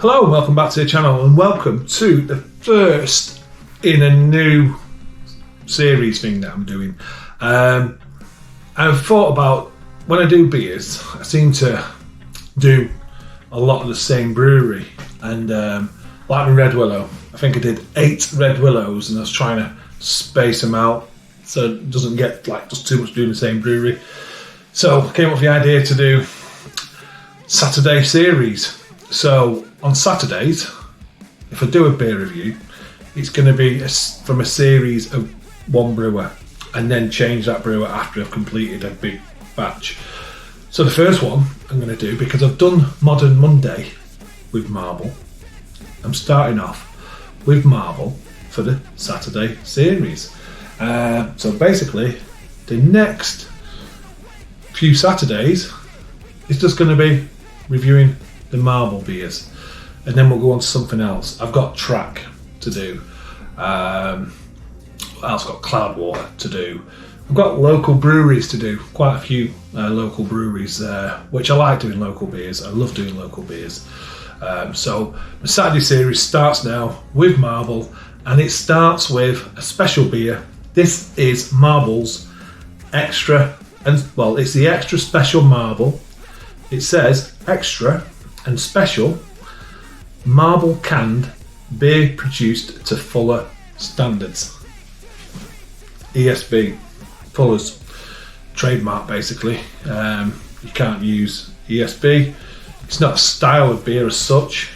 Hello and welcome back to the channel, and welcome to the first in a new series thing that I'm doing. I've thought about, when I do beers, I seem to do a lot of the same brewery, and like in Red Willow, I think I did 8 Red Willows, and I was trying to space them out so it doesn't get like just too much doing the same brewery. So I came up with the idea to do Saturday series. So on Saturdays, if I do a beer review, it's going to be from a series of one brewer, and then change that brewer after I've completed a big batch. So the first one I'm going to do, because I've done Modern Monday with Marble, I'm starting off with Marble for the Saturday series. So basically, the next few Saturdays is just going to be reviewing the Marble beers, and then we'll go on to something else. I've got Track to do. I've got Cloudwater to do. I've got local breweries to do. Quite a few local breweries, which I like doing local beers. I love doing local beers. So the Saturday series starts now with Marble, and it starts with a special beer. This is Marble's extra, and well, it's the extra special Marble. It says extra and special Marble canned beer produced to Fuller standards. ESB, Fuller's trademark basically. You can't use ESB. It's not a style of beer as such.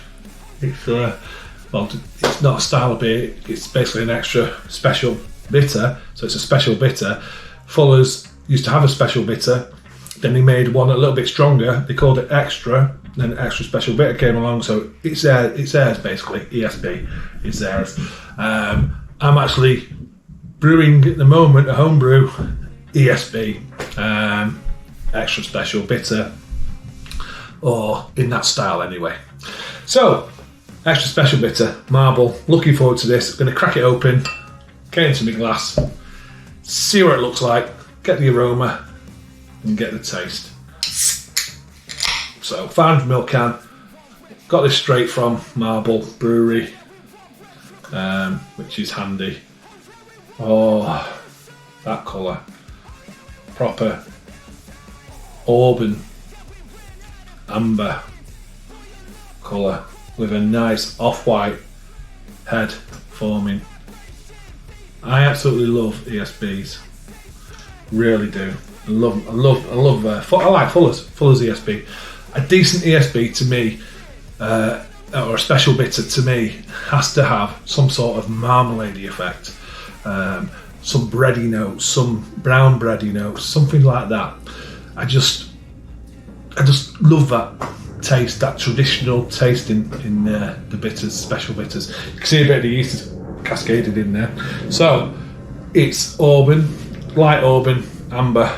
It's it's not a style of beer. It's basically an extra special bitter. So it's a special bitter. Fuller's used to have a special bitter. Then they made one a little bit stronger. They called it extra. Then an extra special bitter came along. So it's theirs basically. ESB is theirs. I'm actually brewing at the moment a homebrew ESB, extra special bitter, or in that style anyway. So extra special bitter Marble. Looking forward to this. Going to crack it open, get into my glass, see what it looks like, get the aroma and get the taste. So 500ml can, got this straight from Marble Brewery, which is handy. Oh, that colour, proper auburn amber colour with a nice off-white head forming. I absolutely love ESBs, really do. I like Fuller's ESB. A decent ESB to me, or a special bitter to me, has to have some sort of marmalade-y effect, some bready notes, some brown bready notes, something like that. I just love that taste, that traditional taste in the bitters, special bitters. You can see a bit of the yeast cascaded in there. So it's auburn, light auburn, amber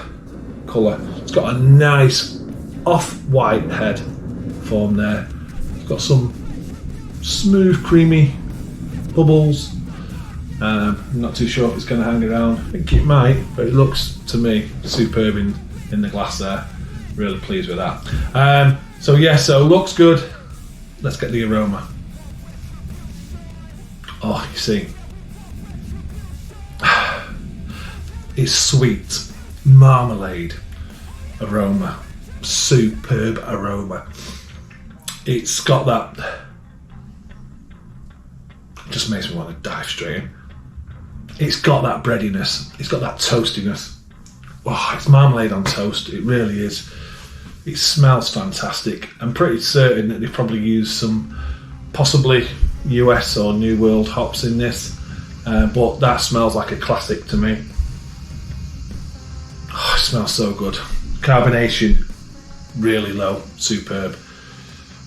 colour. It's got a nice off-white head form there. It's got some smooth, creamy bubbles. I'm not too sure if it's going to hang around. I think it might, but it looks to me superb in the glass there. Really pleased with that. So looks good. Let's get the aroma. Oh, you see, it's sweet, marmalade aroma, superb aroma. It's got that, just makes me want to dive straight in. It's got that breadiness, it's got that toastiness. Oh, it's marmalade on toast, it really is. It smells fantastic. I'm pretty certain that they probably used some possibly US or New World hops in this, but that smells like a classic to me. Oh, it smells so good. Carbonation really low, superb.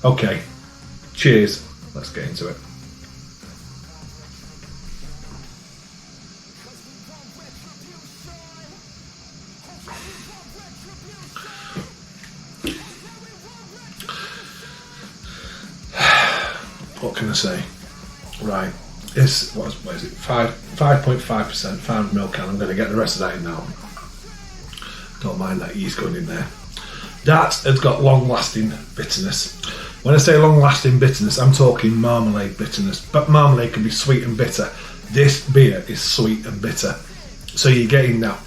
Okay, cheers. Let's get into it. What can I say? Right, what is it? 5.5%, 500ml can. I'm going to get the rest of that in now. Don't mind that yeast going in there. That has got long-lasting bitterness. When I say long-lasting bitterness, I'm talking marmalade bitterness. But marmalade can be sweet and bitter. This beer is sweet and bitter. So you're getting that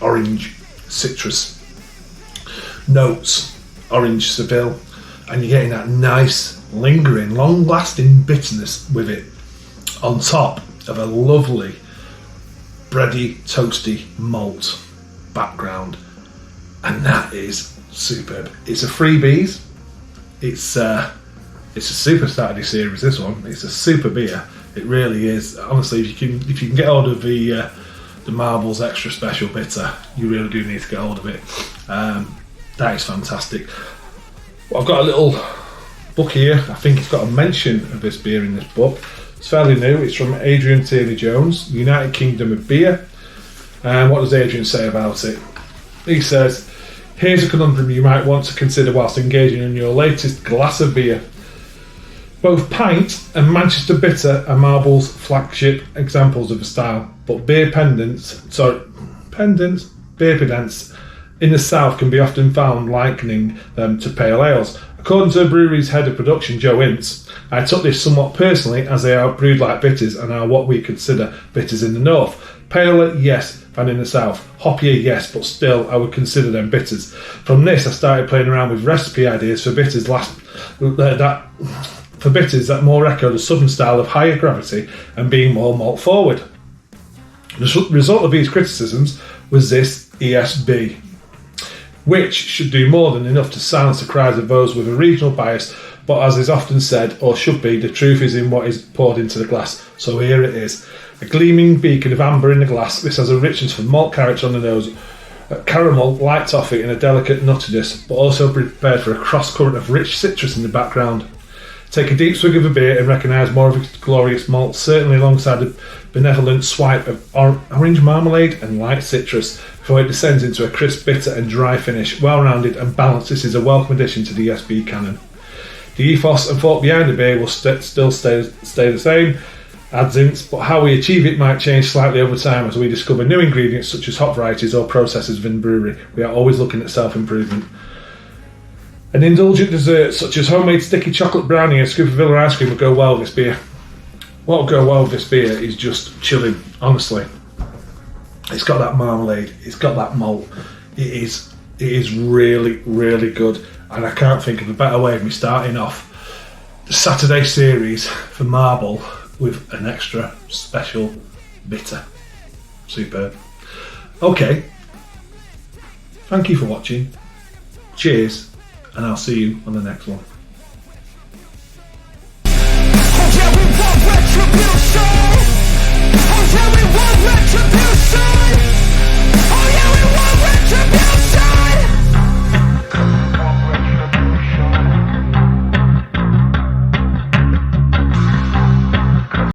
orange citrus notes, orange Seville, and you're getting that nice, lingering, long-lasting bitterness with it on top of a lovely bready, toasty malt background, and that is superb. It's a freebies. It's a super Saturday series. This one, it's a super beer. It really is. Honestly, if you can get hold of the Marbles Extra Special Bitter, you really do need to get hold of it. That is fantastic. Well, I've got a little book here. I think it's got a mention of this beer in this book. It's fairly new. It's from Adrian Demi-John's United Kingdom of Beer. And what does Adrian say about it? He says, here's a conundrum you might want to consider whilst engaging in your latest glass of beer. Both pint and Manchester Bitter are Marble's flagship examples of the style, but beer pedants in the south can be often found likening them to pale ales. According to the brewery's head of production, Joe Ince, I took this somewhat personally as they are brewed like bitters and are what we consider bitters in the north. Paler, yes, than in the south. Hoppier, yes, but still I would consider them bitters. From this I started playing around with recipe ideas for bitters that more echo the southern style of higher gravity and being more malt forward. The result of these criticisms was this ESB, which should do more than enough to silence the cries of those with a regional bias, but as is often said, or should be, the truth is in what is poured into the glass. So here it is. A gleaming beacon of amber in the glass. This has a richness for malt character on the nose, caramel, light toffee and a delicate nuttiness, but also prepared for a cross-current of rich citrus in the background. Take a deep swig of a beer and recognise more of its glorious malt, certainly alongside a benevolent swipe of orange marmalade and light citrus, before it descends into a crisp, bitter and dry finish. Well-rounded and balanced, this is a welcome addition to the ESB canon. The ethos and thought behind the beer will still stay the same, adds Ince, but how we achieve it might change slightly over time as we discover new ingredients such as hop varieties or processes within brewery. We are always looking at self-improvement. An indulgent dessert such as homemade sticky chocolate brownie and scoop of vanilla ice cream will go well with this beer. What will go well with this beer is just chilling, honestly. It's got that marmalade, it's got that malt. It is really, really good, and I can't think of a better way of me starting off the Saturday series for Marble with an extra special bitter. Superb. Okay, thank you for watching. Cheers, and I'll see you on the next one. Oh yeah, we want retribution. Oh yeah, we want retribution.